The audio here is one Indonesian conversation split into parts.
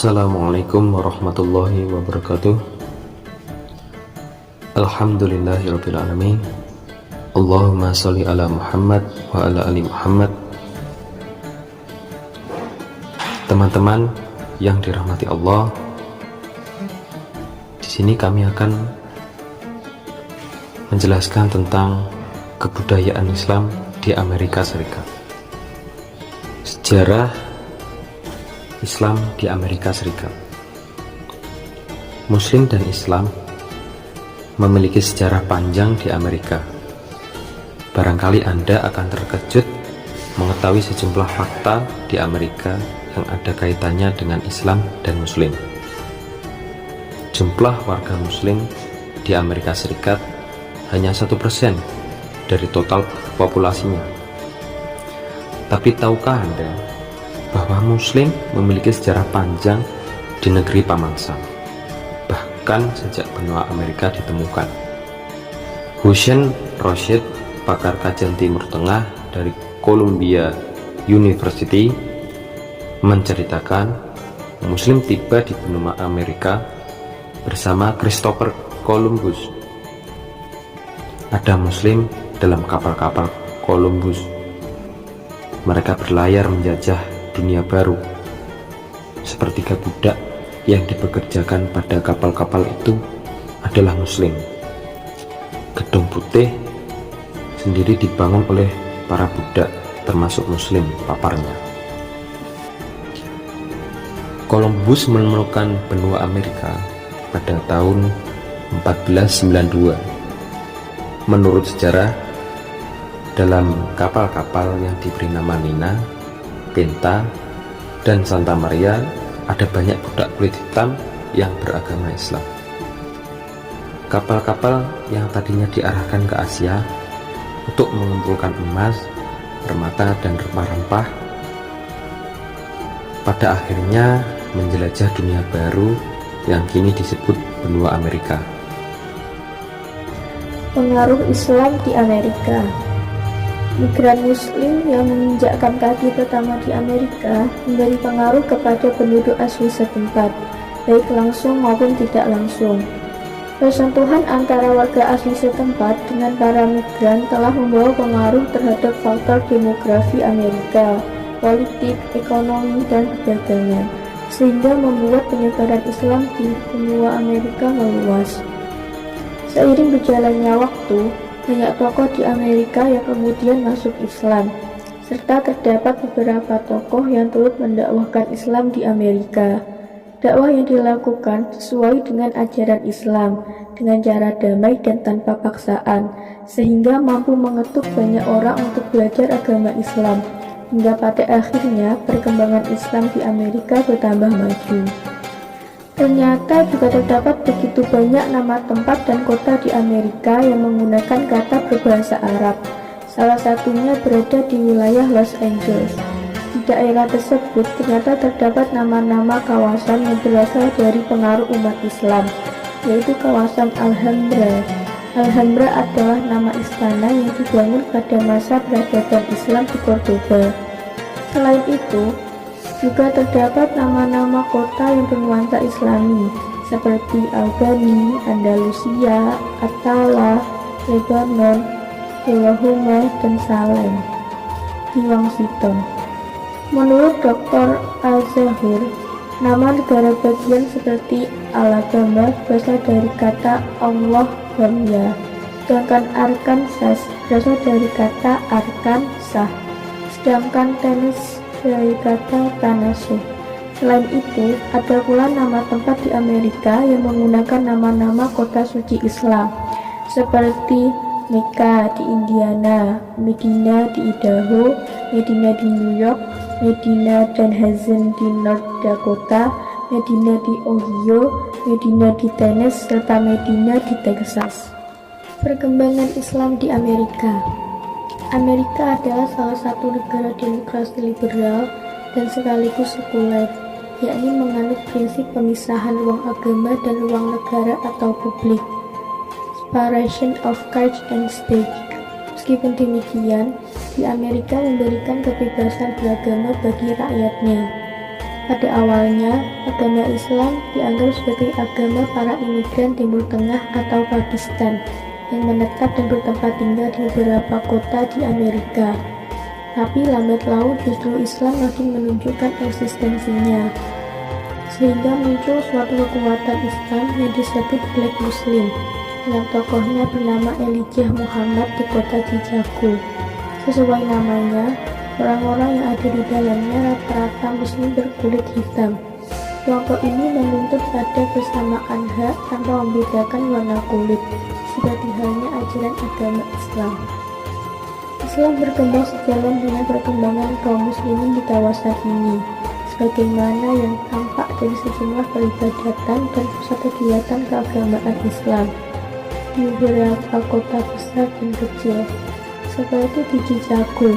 Assalamualaikum warahmatullahi wabarakatuh. Alhamdulillahirrabbilalamin. Allahumma sholli ala Muhammad wa ala ali Muhammad. Teman-teman yang dirahmati Allah, di sini kami akan menjelaskan tentang kebudayaan Islam di Amerika Serikat. Sejarah Islam di Amerika Serikat. Muslim dan Islam memiliki sejarah panjang di Amerika. Barangkali Anda akan terkejut mengetahui sejumlah fakta di Amerika yang ada kaitannya dengan Islam dan Muslim. Jumlah warga Muslim di Amerika Serikat hanya 1% dari total populasinya. Tapi tahukah Anda bahwa Muslim memiliki sejarah panjang di negeri Paman Sam, bahkan sejak benua Amerika ditemukan? Hussein Rashid, pakar kajian Timur Tengah dari Columbia University, menceritakan Muslim tiba di benua Amerika bersama Christopher Columbus. Ada Muslim dalam kapal-kapal Columbus. Mereka berlayar menjajah dunia baru. Sepertiga budak yang dipekerjakan pada kapal-kapal itu adalah Muslim. Gedung Putih sendiri dibangun oleh para budak, termasuk Muslim paparnya. Columbus menemukan benua Amerika pada tahun 1492. Menurut sejarah, dalam kapal-kapal yang diberi nama Nina, Pinta, dan Santa Maria ada banyak budak kulit hitam yang beragama Islam. Kapal-kapal yang tadinya diarahkan ke Asia untuk mengumpulkan emas, permata, dan rempah-rempah pada akhirnya menjelajah dunia baru yang kini disebut benua Amerika. Pengaruh Islam di Amerika. Migran Muslim yang menginjakkan kaki pertama di Amerika memberi pengaruh kepada penduduk asli setempat, baik langsung maupun tidak langsung. Persentuhan antara warga asli setempat dengan para migran telah membawa pengaruh terhadap faktor demografi Amerika, politik, ekonomi, dan perdagangan, sehingga membuat penyebaran Islam di benua Amerika meluas. Seiring berjalannya waktu, banyak tokoh di Amerika yang kemudian masuk Islam, serta terdapat beberapa tokoh yang turut mendakwahkan Islam di Amerika. Dakwah yang dilakukan sesuai dengan ajaran Islam, dengan cara damai dan tanpa paksaan, sehingga mampu mengetuk banyak orang untuk belajar agama Islam, hingga pada akhirnya perkembangan Islam di Amerika bertambah maju. Ternyata juga terdapat begitu banyak nama tempat dan kota di Amerika yang menggunakan kata berbahasa Arab. Salah satunya berada di wilayah Los Angeles. Di daerah tersebut ternyata terdapat nama-nama kawasan yang berasal dari pengaruh umat Islam, yaitu kawasan Alhambra. Alhambra adalah nama istana yang dibangun pada masa peradaban Islam di Cordoba. Selain itu, juga terdapat nama-nama kota yang bernuansa Islami seperti Albany, Andalusia, Atala, Lebanon, Oklahoma, dan Salem di Washington. Menurut Dr. Al-Zahir, nama negara bagian seperti Alabama berasal dari kata Allah Bamya, sedangkan Arkansas berasal dari kata Arkansas, sedangkan Tennessee dari kata Tennessee. Selain itu, ada pula nama tempat di Amerika yang menggunakan nama-nama kota suci Islam, seperti Mecca di Indiana, Medina di Idaho, Medina di New York, Medina dan Hazen di North Dakota, Medina di Ohio, Medina di Tennessee, serta Medina di Texas. Perkembangan Islam di Amerika. Amerika adalah salah satu negara demokrasi liberal dan sekaligus sekuler, yakni menganut prinsip pemisahan ruang agama dan ruang negara atau publik, separation of church and state. Meskipun demikian, di Amerika memberikan kebebasan beragama bagi rakyatnya. Pada awalnya, agama Islam dianggap sebagai agama para imigran Timur Tengah atau Pakistan yang menetap dan bertempat tinggal di beberapa kota di Amerika. Tapi lambat laun justru Islam makin menunjukkan eksistensinya, sehingga muncul suatu kekuatan Islam yang disebut Black Muslim, dengan tokohnya bernama Elijah Muhammad di kota Chicago. Sesuai namanya, orang-orang yang ada di dalamnya rata-rata Muslim berkulit hitam. Kelompok ini menuntut pada kesamaan hak tanpa membedakan warna kulit, seperti halnya ajaran agama Islam. Islam berkembang sejalan dengan perkembangan kaum muslimin di kawasan ini, sebagaimana yang tampak dari sejumlah peribadatan dan pusat kegiatan keagamaan Islam di beberapa kota besar dan kecil, seperti di Chicago,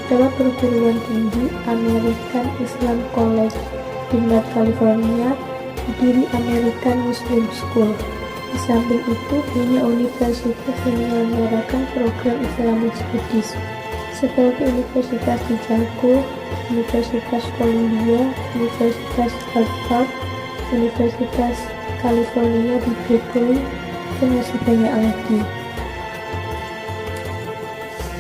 terdapat perguruan tinggi American Islam College. Di North California, berdiri American Muslim School. Di samping itu, banyak universitas yang menyelenggarakan program Islamic Studies, seperti Universitas Chicago, Universitas Columbia, Universitas Harvard, Universitas California di Berkeley, dan masih banyak lagi.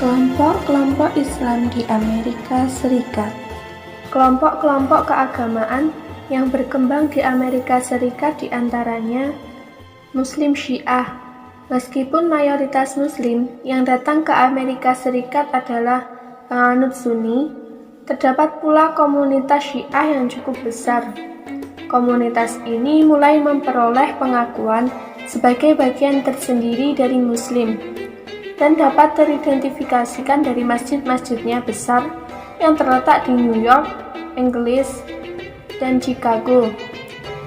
Kelompok-kelompok Islam di Amerika Serikat. Kelompok-kelompok keagamaan yang berkembang di Amerika Serikat diantaranya Muslim Syiah. Meskipun mayoritas Muslim yang datang ke Amerika Serikat adalah penganut Sunni, terdapat pula komunitas Syiah yang cukup besar. Komunitas ini mulai memperoleh pengakuan sebagai bagian tersendiri dari Muslim dan dapat teridentifikasikan dari masjid-masjidnya besar yang terletak di New York, Inggris, dan Chicago.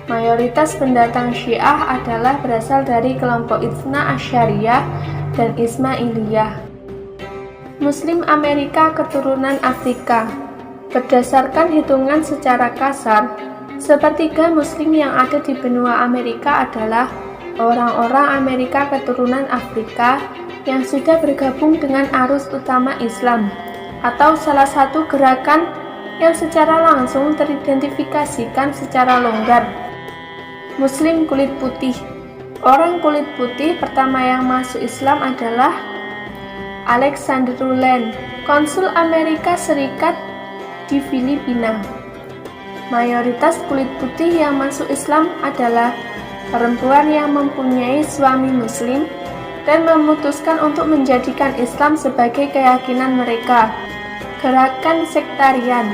Mayoritas pendatang Syiah adalah berasal dari kelompok Itsna Asyariyah dan Ismailiyah. Muslim Amerika keturunan Afrika. Berdasarkan hitungan secara kasar, sepertiga Muslim yang ada di benua Amerika adalah orang-orang Amerika keturunan Afrika yang sudah bergabung dengan arus utama Islam, atau salah satu gerakan yang secara langsung teridentifikasikan secara longgar. Muslim kulit putih. Orang kulit putih pertama yang masuk Islam adalah Alexander Ruland, konsul Amerika Serikat di Filipina. Mayoritas kulit putih yang masuk Islam adalah perempuan yang mempunyai suami Muslim dan memutuskan untuk menjadikan Islam sebagai keyakinan mereka. Gerakan sektarian.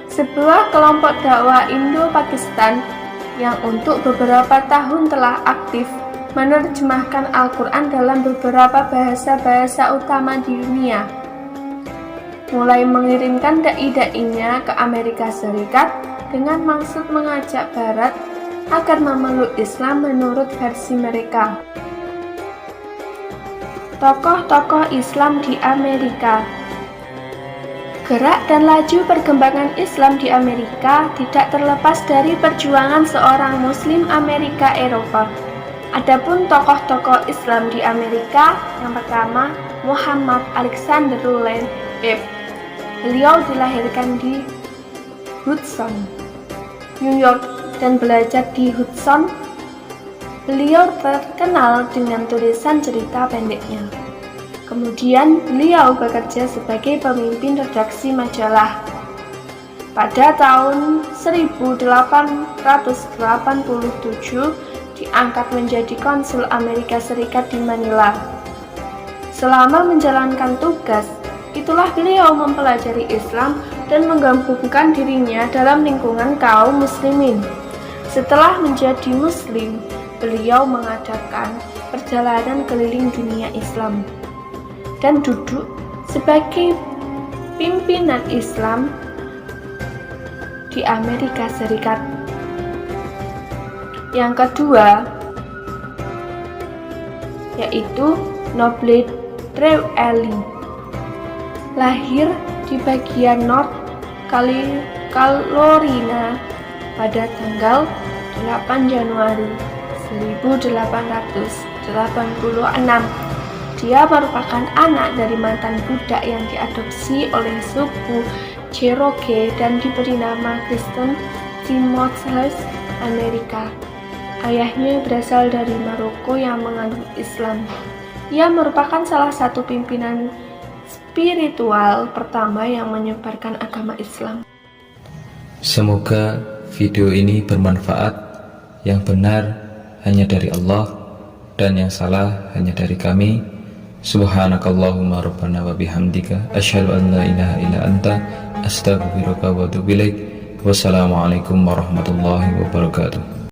Sebuah kelompok dakwah Indo-Pakistan yang untuk beberapa tahun telah aktif menerjemahkan Al-Quran dalam beberapa bahasa-bahasa utama di dunia, mulai mengirimkan dai-dainya ke Amerika Serikat dengan maksud mengajak Barat agar memeluk Islam menurut versi mereka. Tokoh-tokoh Islam di Amerika. Gerak dan laju perkembangan Islam di Amerika tidak terlepas dari perjuangan seorang Muslim Amerika Eropa. Adapun tokoh-tokoh Islam di Amerika, yang pertama Muhammad Alexander Ruland, Beliau dilahirkan di Hudson, New York, dan belajar di Hudson. Beliau terkenal dengan tulisan cerita pendeknya. Kemudian beliau bekerja sebagai pemimpin redaksi majalah. Pada tahun 1887 diangkat menjadi konsul Amerika Serikat di Manila. Selama menjalankan tugas, itulah beliau mempelajari Islam dan menggabungkan dirinya dalam lingkungan kaum muslimin. Setelah menjadi muslim, beliau mengadakan perjalanan keliling dunia Islam dan duduk sebagai pimpinan Islam di Amerika Serikat. Yang kedua yaitu Noble Drew Ali, lahir di bagian North Carolina pada tanggal 8 Januari 1886. Dia merupakan anak dari mantan budak yang diadopsi oleh suku Cherokee dan diberi nama Kristen Timotheus Amerika. Ayahnya berasal dari Maroko yang menganut Islam. Ia merupakan salah satu pimpinan spiritual pertama yang menyebarkan agama Islam. Semoga video ini bermanfaat. Yang benar hanya dari Allah dan yang salah hanya dari kami. Subhanakallahumma rabbana wa bihamdika asyhadu an la ilaha illa anta astaghfiruka wa atubu ilaik. Wassalamualaikum warahmatullahi wabarakatuh.